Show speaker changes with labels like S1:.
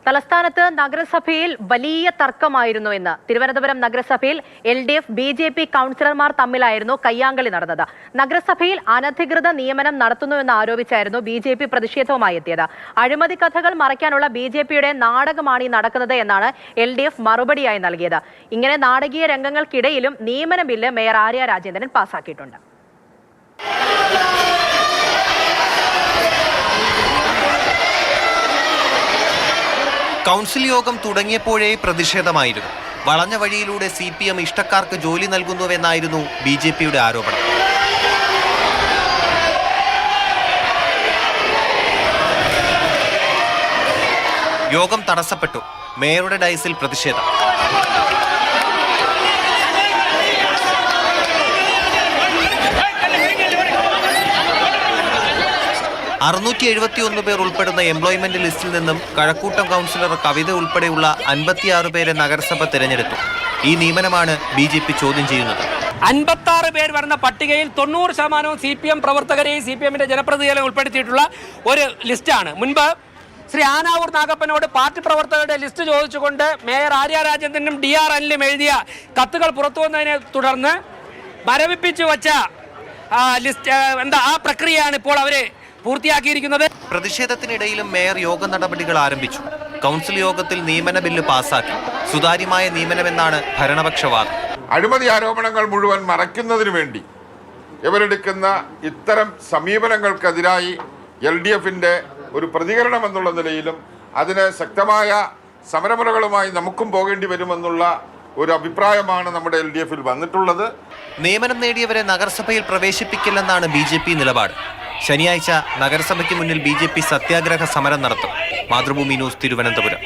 S1: തലസ്ഥാനത്ത് നഗരസഭയിൽ വലിയ തർക്കമായിരുന്നുവെന്ന് തിരുവനന്തപുരം നഗരസഭയിൽ LDF BJP കൗൺസിലർമാർ തമ്മിലായിരുന്നു കയ്യാങ്കളി നടന്നത്. നഗരസഭയിൽ അനധികൃത നിയമനം നടത്തുന്നുവെന്ന് ആരോപിച്ചായിരുന്നു BJP പ്രതിഷേധവുമായി എത്തിയത്. അഴിമതി കഥകൾ മറയ്ക്കാനുള്ള BJPയുടെ നാടകമാണ് ഈ നടക്കുന്നത് എന്നാണ് LDF മറുപടിയായി നൽകിയത്. ഇങ്ങനെ നാടകീയ രംഗങ്ങൾക്കിടയിലും നിയമന ബില്ല് മേയർ ആര്യ രാജേന്ദ്രൻ പാസാക്കിയിട്ടുണ്ട്.
S2: കൗൺസിൽ യോഗം തുടങ്ങിയപ്പോഴേ പ്രതിഷേധമായിരുന്നു. വളഞ്ഞ വഴിയിലൂടെ CPM ഇഷ്ടക്കാർക്ക് ജോലി നൽകുന്നുവെന്നായിരുന്നു BJPയുടെ ആരോപണം. യോഗം തടസ്സപ്പെട്ടു. മേയറുടെ ഡയസിൽ പ്രതിഷേധം. പേർ ഉൾപ്പെടുന്ന എംപ്ലോയ്മെന്റ് ലിസ്റ്റിൽ നിന്നും കഴക്കൂട്ടം കൗൺസിലർ കവിത ഉൾപ്പെടെയുള്ള 56 പേരെ നഗരസഭ തിരഞ്ഞെടുത്തു. ഈ നിയമനമാണ് BJP ചോദ്യം ചെയ്യുന്നത്.
S3: 56 പേർ വരുന്ന പട്ടികയിൽ 90% CPM പ്രവർത്തകരെയും CPMന്റെ ജനപ്രതിനിധികളെ ഉൾപ്പെടുത്തിയിട്ടുള്ള ഒരു ലിസ്റ്റാണ്. മുൻപ് ശ്രീ ആനാവൂർ നാഗപ്പനോട് പാർട്ടി പ്രവർത്തകരുടെ ലിസ്റ്റ് ചോദിച്ചുകൊണ്ട് മേയർ ആര്യ രാജേന്ദ്രനും DR അനിലും എഴുതിയ കത്തുകൾ പുറത്തു വന്നതിനെ തുടർന്ന് മരവിപ്പിച്ചു വച്ച ലിസ്റ്റ് ആ പ്രക്രിയയാണ് ഇപ്പോൾ അവര് പൂർത്തിയാക്കിയിരിക്കുന്നത്.
S2: പ്രതിഷേധത്തിനിടയിലും മേയർ യോഗ നടപടികൾ ആരംഭിച്ചു. കൗൺസിൽ യോഗത്തിൽ നിയമന ബില്ല് പാസാക്കി. സുതാര്യമായ നിയമനമെന്നാണ് ഭരണപക്ഷവാദം.
S4: അഴിമതി ആരോപണങ്ങൾ മുഴുവൻ മറയ്ക്കുന്നതിന് വേണ്ടി ഇവരെടുക്കുന്ന ഇത്തരം സമീപനങ്ങൾക്കെതിരായി LDFന്റെ ഒരു പ്രതികരണം എന്നുള്ള നിലയിലും അതിന് ശക്തമായ സമരമുറകളുമായി നമുക്കും പോകേണ്ടി വരുമെന്നുള്ള ഒരു അഭിപ്രായമാണ് നമ്മുടെ LDFൽ വന്നിട്ടുള്ളത്.
S2: നിയമനം നേടിയവരെ നഗരസഭയിൽ പ്രവേശിപ്പിക്കില്ലെന്നാണ് BJP നിലപാട്. ശനിയാഴ്ച നഗരസഭയ്ക്ക് മുന്നിൽ BJP സത്യാഗ്രഹ സമരം നടത്തും. മാതൃഭൂമി ന്യൂസ്, തിരുവനന്തപുരം.